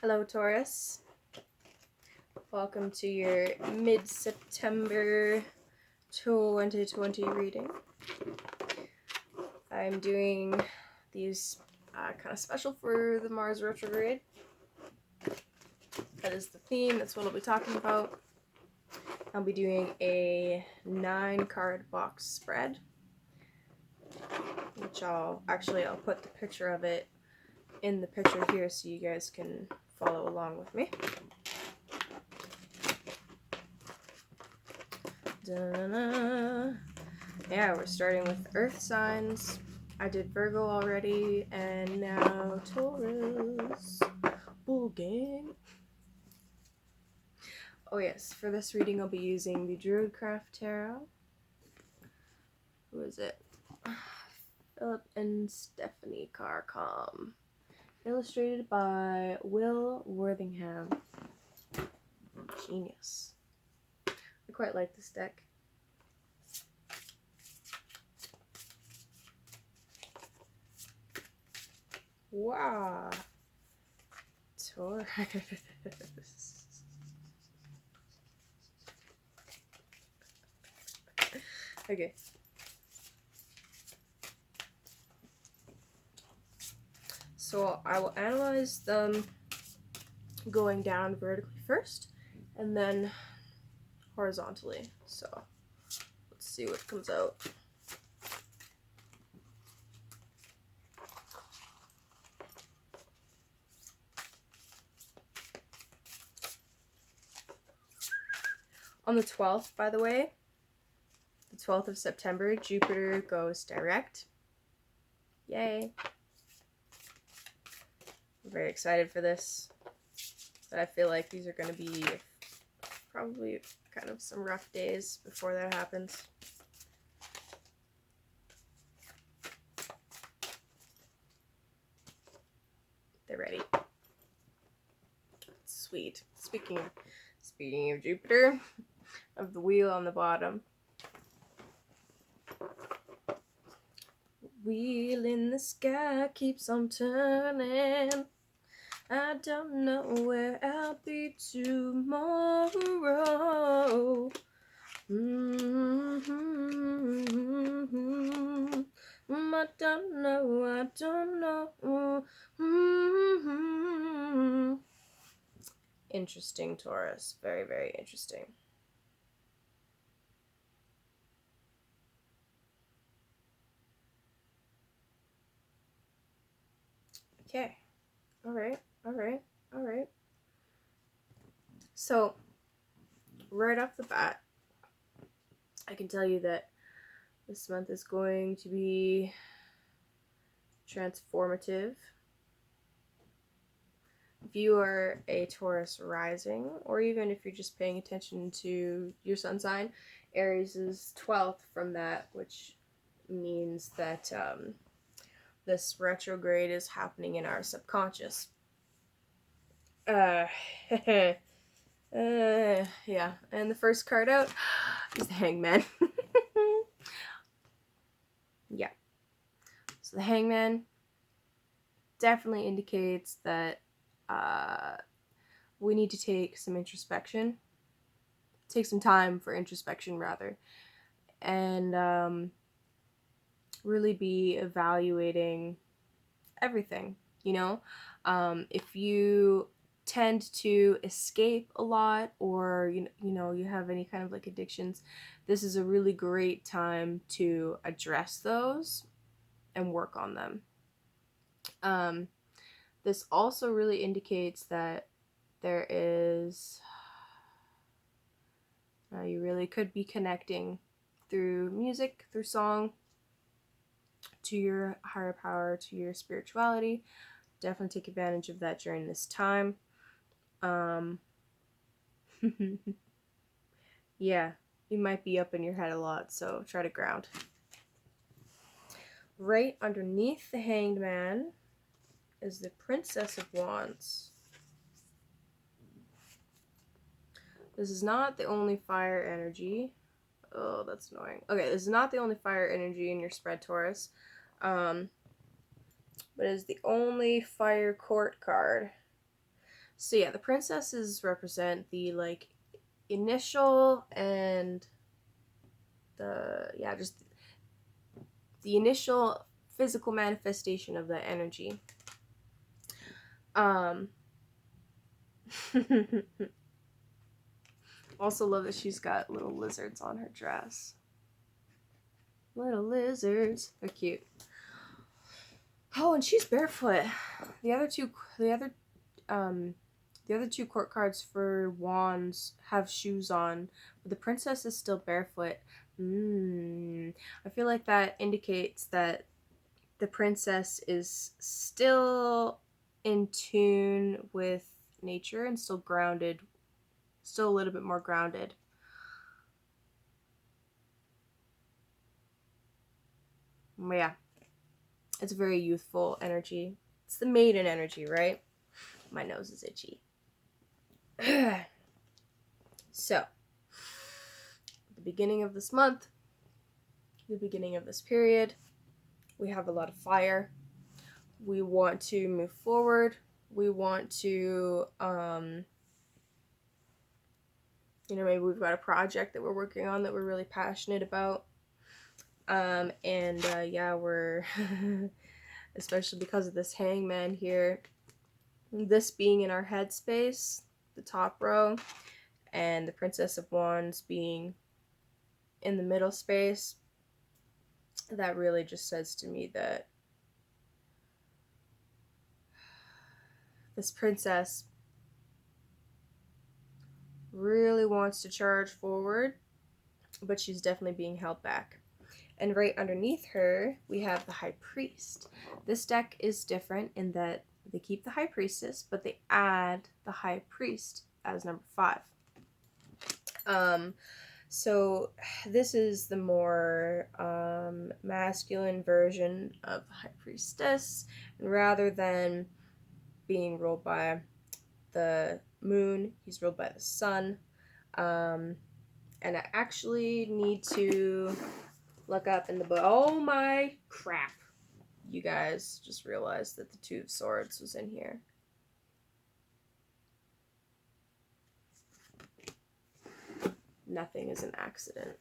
Hello, Taurus. Welcome to your mid-September 2020 reading. I'm doing these kind of special for the Mars Retrograde. That is the theme. That's what I'll be talking about. I'll be doing a 9-card box spread, which I'll put the picture of it in the picture here so you guys can follow along with me. Da-na-na. Yeah, we're starting with Earth signs. I did Virgo already, and now Taurus. Bull gang. Oh yes, for this reading I'll be using the Druidcraft Tarot. Who is it? Philip and Stephanie Carcom. Illustrated by Will Worthingham. Genius. I quite like this deck. Wow. Taurus. Okay. So I will analyze them going down vertically first and then horizontally. So let's see what comes out. On the 12th, by the way, the 12th of September, Jupiter goes direct. Yay. I'm very excited for this. But I feel like these are going to be probably kind of some rough days before that happens. They're ready. Sweet. Speaking of Jupiter, of the wheel on the bottom. Wheel in the sky keeps on turning. I don't know where I'll be tomorrow. I don't know. Interesting, Taurus. Very, very interesting. Okay. Alright. So, right off the bat, I can tell you that this month is going to be transformative. If you are a Taurus rising, or even if you're just paying attention to your sun sign, Aries is 12th from that, which means that this retrograde is happening in our subconscious. Yeah, and the first card out is the Hangman. Yeah. So the Hangman definitely indicates that we need to take some introspection. Take some time for introspection, rather. And really be evaluating everything, you know? If you tend to escape a lot, or you know you have any kind of like addictions, this is a really great time to address those and work on them. This also really indicates that there is you really could be connecting through music, through song, to your higher power, to your spirituality. Definitely take advantage of that during this time. Yeah, you might be up in your head a lot, so try to ground. Right underneath the Hanged Man is the Princess of Wands. This is not the only fire energy. Oh, that's annoying. Okay, this is not the only fire energy in your spread, Taurus. But it is the only fire court card. So yeah, the princesses represent the like initial and just the initial physical manifestation of that energy. Um Also love that she's got little lizards on her dress. Little lizards. They're cute. Oh, and she's barefoot. The other two court cards for wands have shoes on, but the princess is still barefoot. I feel like that indicates that the princess is still in tune with nature and still grounded, still a little bit more grounded. Yeah, it's a very youthful energy. It's the maiden energy, right? My nose is itchy. So, the beginning of this month, the beginning of this period, we have a lot of fire. We want to move forward. We want to, maybe we've got a project that we're working on that we're really passionate about. We're, especially because of this hangman here, this being in our headspace, the top row, and the Princess of Wands being in the middle space, that really just says to me that this princess really wants to charge forward, but she's definitely being held back. And right underneath her, we have the High Priest. This deck is different in that they keep the High Priestess, but they add the High Priest as number 5. So this is the more masculine version of the High Priestess. And rather than being ruled by the moon, he's ruled by the sun. And I actually need to look up in the book. Oh my crap. You guys just realized that the Two of Swords was in here. Nothing is an accident.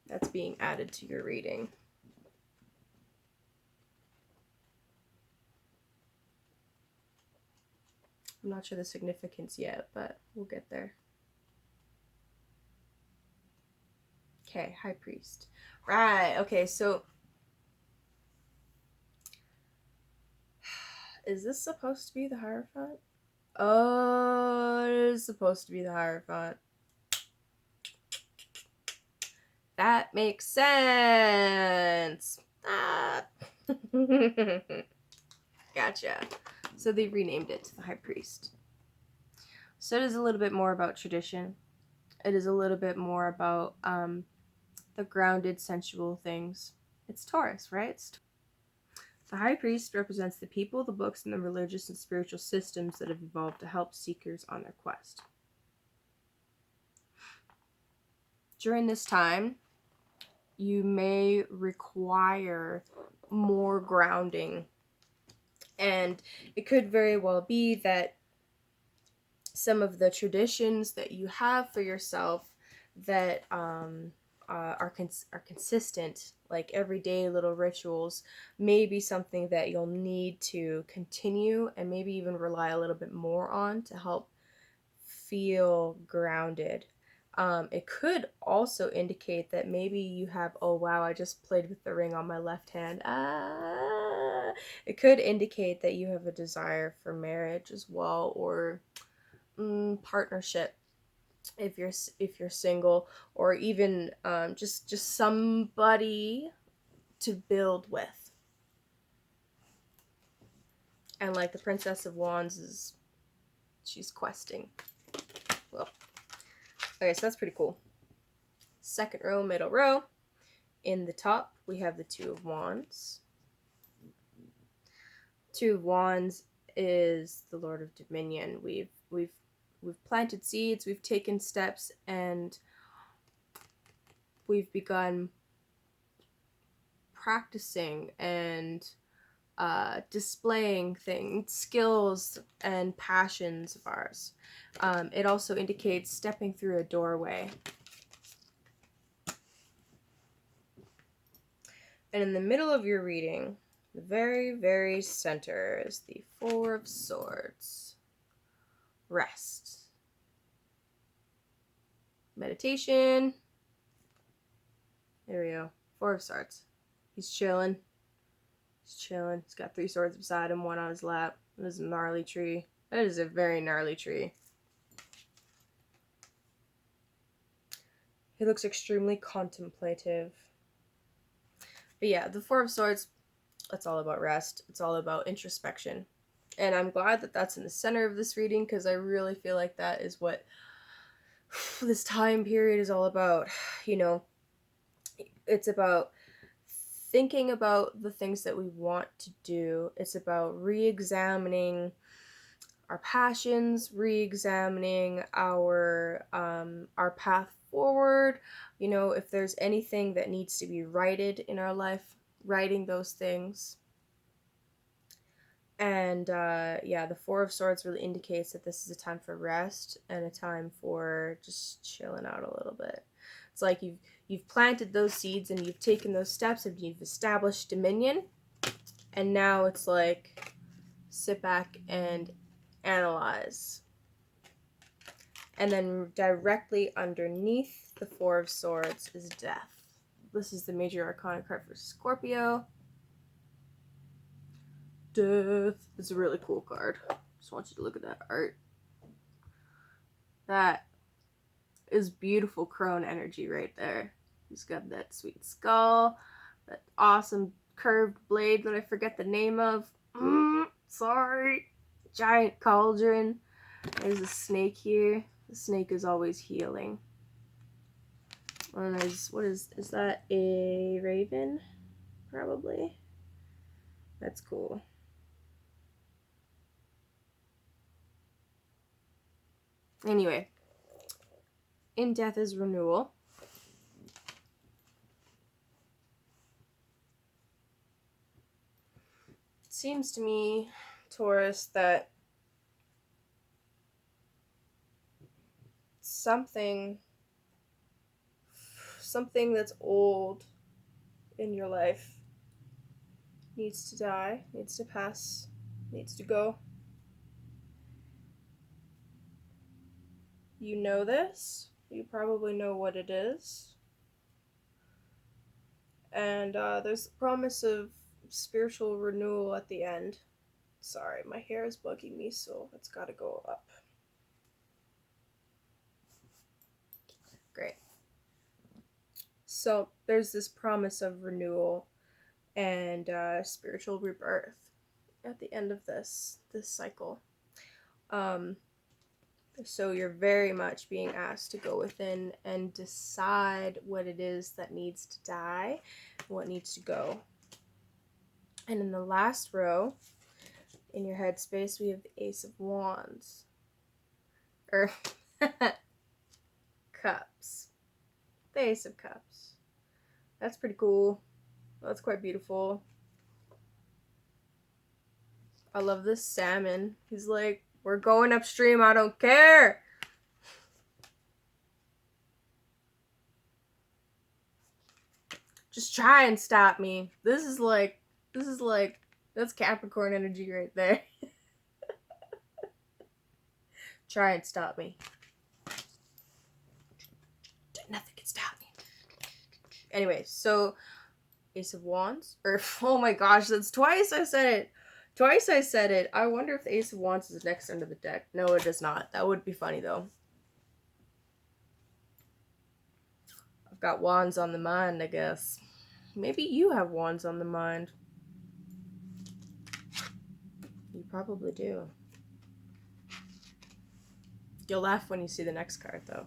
That's being added to your reading. I'm not sure the significance yet, but we'll get there. Okay, High Priest. Right, okay, so is this supposed to be the Hierophant? Oh, it is supposed to be the Hierophant. That makes sense. Ah. Gotcha. So they renamed it to the High Priest. So it is a little bit more about tradition. It is a little bit more about the grounded, sensual things. It's Taurus, right? The High Priest represents the people, the books, and the religious and spiritual systems that have evolved to help seekers on their quest. During this time, you may require more grounding, and it could very well be that some of the traditions that you have for yourself that are consistent, like everyday little rituals, may be something that you'll need to continue and maybe even rely a little bit more on to help feel grounded. It could also indicate that maybe you have, oh wow, I just played with the ring on my left hand. It could indicate that you have a desire for marriage as well, or partnership if you're single, or even just somebody to build with. And like the Princess of Wands she's questing. Well, okay, so that's pretty cool. Second row, middle row. In the top, we have the Two of Wands. Two of Wands is the Lord of Dominion. We've planted seeds, we've taken steps, and we've begun practicing and displaying things, skills, and passions of ours. It also indicates stepping through a doorway. And in the middle of your reading, the very, very center, is the Four of Swords. Rest. Meditation. There we go. Four of Swords. He's chilling. He's chilling. He's got 3 swords beside him, 1 on his lap. That is a gnarly tree. That is a very gnarly tree. He looks extremely contemplative. But yeah, the Four of Swords, it's all about rest. It's all about introspection. And I'm glad that that's in the center of this reading, because I really feel like that is what this time period is all about. You know, it's about thinking about the things that we want to do. It's about re-examining our passions, re-examining our path forward. You know, if there's anything that needs to be righted in our life, righting those things. And yeah, the Four of Swords really indicates that this is a time for rest and a time for just chilling out a little bit. It's like you've planted those seeds and you've taken those steps and you've established dominion, and now it's like sit back and analyze. And then directly underneath the Four of Swords is Death. This is the major arcana card for Scorpio. Death is a really cool card. Just want you to look at that art. That is beautiful crone energy right there. He's got that sweet skull, that awesome curved blade that I forget the name of. Sorry. Giant cauldron. There's a snake here. The snake is always healing. And there's, is that a raven? Probably. That's cool. Anyway, in Death is renewal. It seems to me, Taurus, that something that's old in your life needs to die, needs to pass, needs to go. You know this. You probably know what it is. And there's the promise of spiritual renewal at the end. Sorry, my hair is bugging me, so it's gotta go up. Great. So there's this promise of renewal and spiritual rebirth at the end of this cycle. So you're very much being asked to go within and decide what it is that needs to die, what needs to go. And in the last row, in your headspace, we have the Ace of Wands. Or Cups. The Ace of Cups. That's pretty cool. That's quite beautiful. I love this salmon. He's like, we're going upstream, I don't care. Just try and stop me. This is like, that's Capricorn energy right there. Try and stop me. Nothing can stop me. Anyway, so Ace of Wands. Or, oh my gosh, that's twice I said it. I wonder if the Ace of Wands is next under the deck. No, it is not. That would be funny, though. I've got wands on the mind, I guess. Maybe you have wands on the mind. You probably do. You'll laugh when you see the next card, though.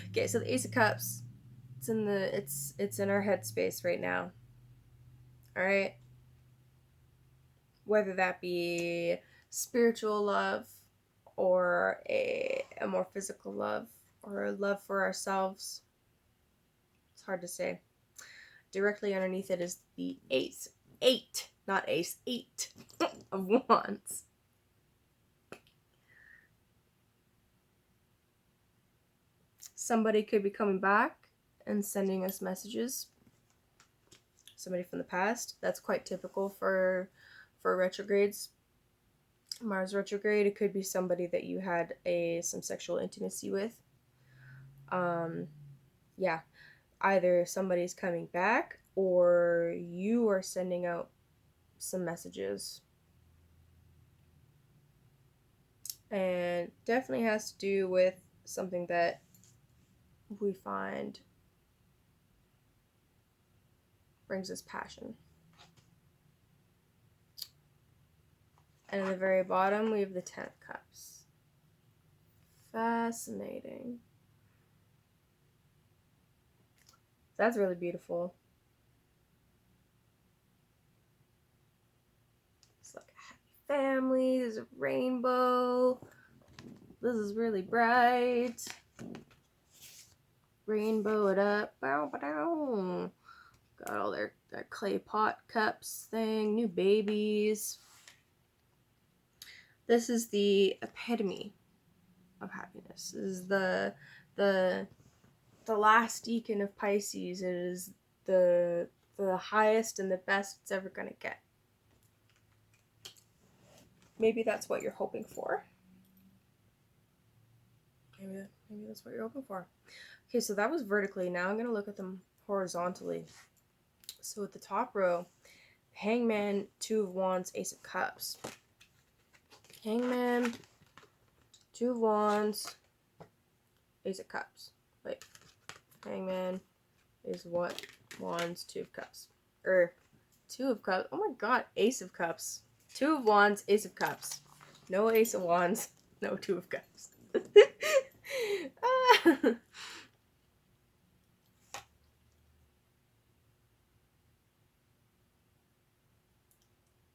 Okay, so the Ace of Cups. It's in our headspace right now. All right. Whether that be spiritual love or a more physical love or a love for ourselves. It's hard to say. Directly underneath it is the Ace 8, not ace, 8 of wands. Somebody could be coming back and sending us messages. Somebody from the past. That's quite typical for retrogrades. Mars retrograde, it could be somebody that you had some sexual intimacy with. Yeah, either somebody's coming back or you are sending out some messages. And definitely has to do with something that we find brings us passion. And at the very bottom, we have the 10 of Cups. Fascinating. That's really beautiful. It's like a happy family. There's a rainbow. This is really bright. Rainbow it up. Bow, bow. Got all their clay pot cups thing. New babies. This is the epitome of happiness. This is the last decan of Pisces. It is the highest and the best it's ever gonna get. Maybe that's what you're hoping for. Maybe that's what you're hoping for. Okay, so that was vertically. Now I'm gonna look at them horizontally. So at the top row, Hangman, 2 of Wands, Ace of Cups. Hangman, 2 of Wands, Ace of Cups. Wait, Hangman is what? Wands, 2 of Cups. 2 of Cups. Oh my god, Ace of Cups. 2 of Wands, Ace of Cups. No Ace of Wands, no 2 of Cups.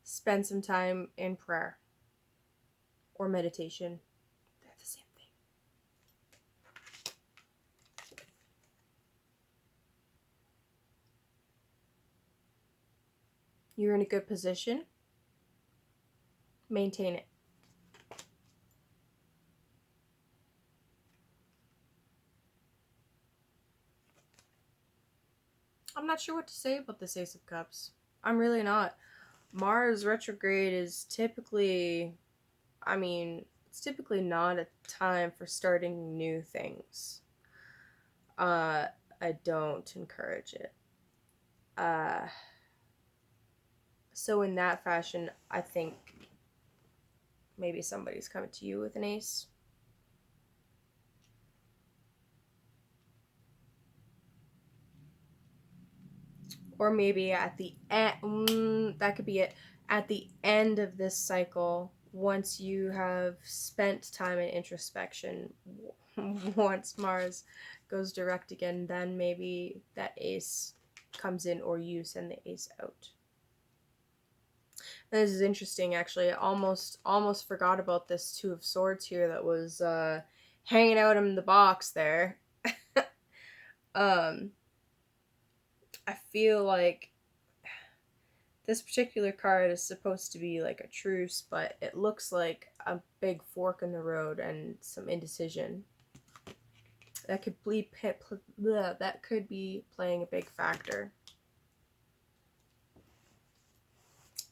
Spend some time in prayer or meditation. They're the same thing. You're in a good position. Maintain it. I'm not sure what to say about this Ace of Cups. I'm really not. Mars retrograde is typically, it's typically not a time for starting new things. I don't encourage it. So in that fashion, I think maybe somebody's coming to you with an ace. Or maybe at the end, that could be it. At the end of this cycle, once you have spent time in introspection, once Mars goes direct again, then maybe that ace comes in or you send the ace out. And this is interesting, actually. I almost forgot about this 2 of Swords here that was hanging out in the box there. I feel like this particular card is supposed to be like a truce, but it looks like a big fork in the road and some indecision. That could be playing a big factor.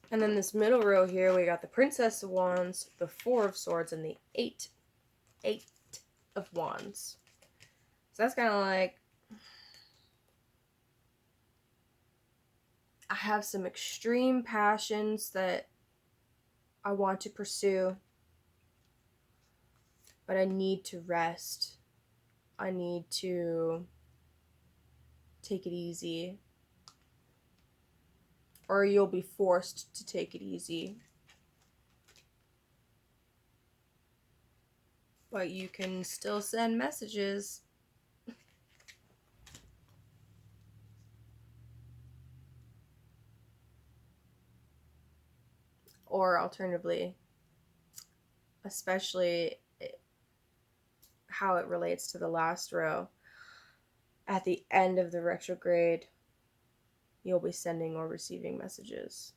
And then this middle row here, we got the Princess of Wands, the 4 of Swords, and the 8 of Wands. So that's kind of like, I have some extreme passions that I want to pursue, but I need to rest. I need to take it easy, or you'll be forced to take it easy. But you can still send messages. Or alternatively, especially how it relates to the last row, at the end of the retrograde, you'll be sending or receiving messages.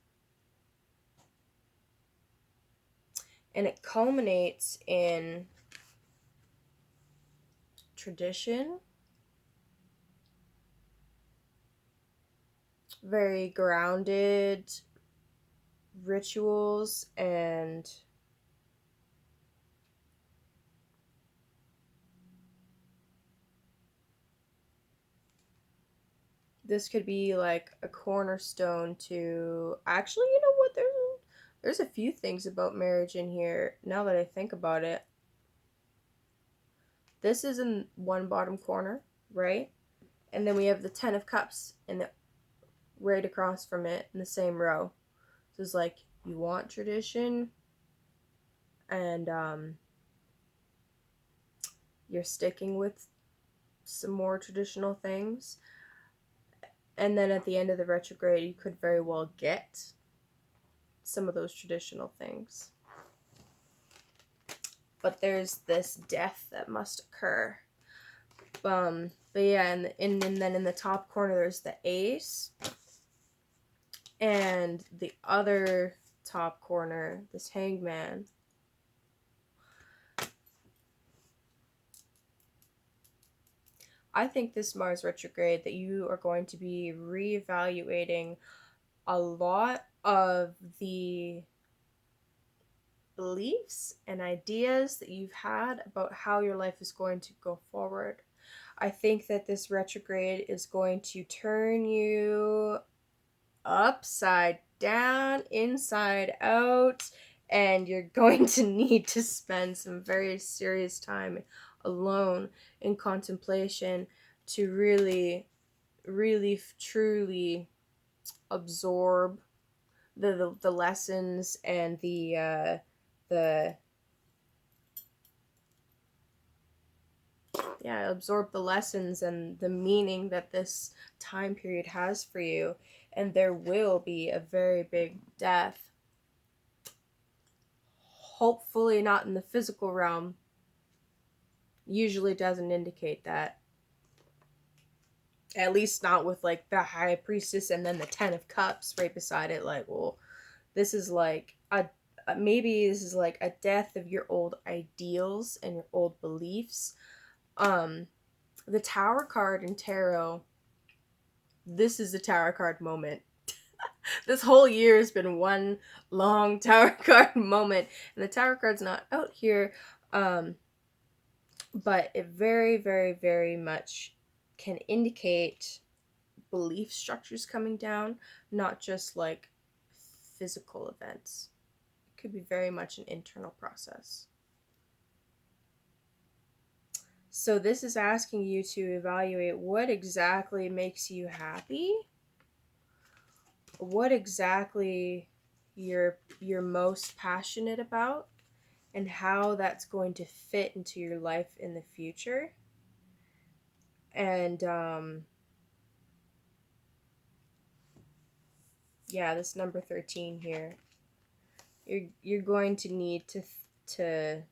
And it culminates in tradition, very grounded rituals, and this could be like a cornerstone to, actually, you know what, there's a few things about marriage in here now that I think about it. This is in one bottom corner, right? And then we have the 10 of Cups in the right across from it in the same row. So it's like, you want tradition, and you're sticking with some more traditional things. And then at the end of the retrograde, you could very well get some of those traditional things. But there's this death that must occur. But yeah, and then in the top corner, there's the Ace. And the other top corner, this Hangman. I think this Mars retrograde that you are going to be reevaluating a lot of the beliefs and ideas that you've had about how your life is going to go forward. I think that this retrograde is going to turn you upside down, inside out, and you're going to need to spend some very serious time alone in contemplation to really, really, truly absorb the lessons and the absorb the lessons and the meaning that this time period has for you. And there will be a very big death. Hopefully not in the physical realm. Usually doesn't indicate that. At least not with like the High Priestess and then the 10 of Cups right beside it. Like, well, this is like maybe this is like a death of your old ideals and your old beliefs. The Tower card in tarot, this is the Tower card moment. This whole year has been one long Tower card moment, and the Tower card's not out here, but it very, very, very much can indicate belief structures coming down, not just like physical events. It could be very much an internal process. So this is asking you to evaluate what exactly makes you happy, what exactly you're most passionate about, and how that's going to fit into your life in the future. And yeah, this number 13 here, you're going to need to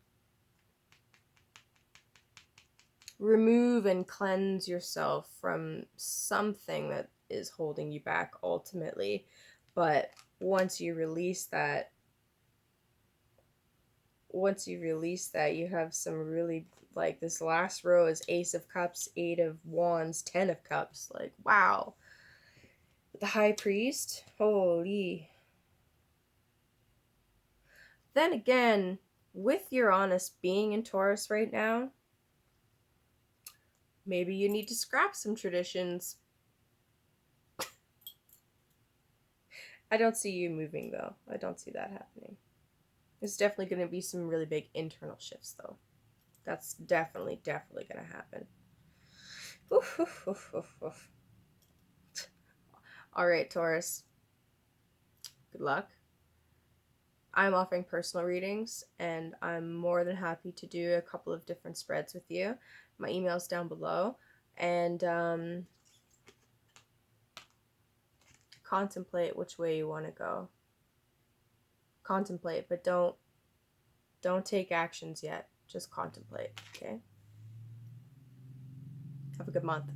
remove and cleanse yourself from something that is holding you back ultimately. But once you release that, you have some really, like, this last row is Ace of Cups, 8 of Wands, 10 of Cups. Like, wow. The High Priest, holy. Then again, with Uranus being in Taurus right now, maybe you need to scrap some traditions. I don't see you moving, though. I don't see that happening. There's definitely going to be some really big internal shifts, though. That's definitely going to happen. Oof, oof, oof, oof, oof. All right, Taurus. Good luck. I'm offering personal readings, and I'm more than happy to do a couple of different spreads with you. My email's down below. And contemplate which way you want to go. Contemplate, but don't take actions yet. Just contemplate, okay? Have a good month.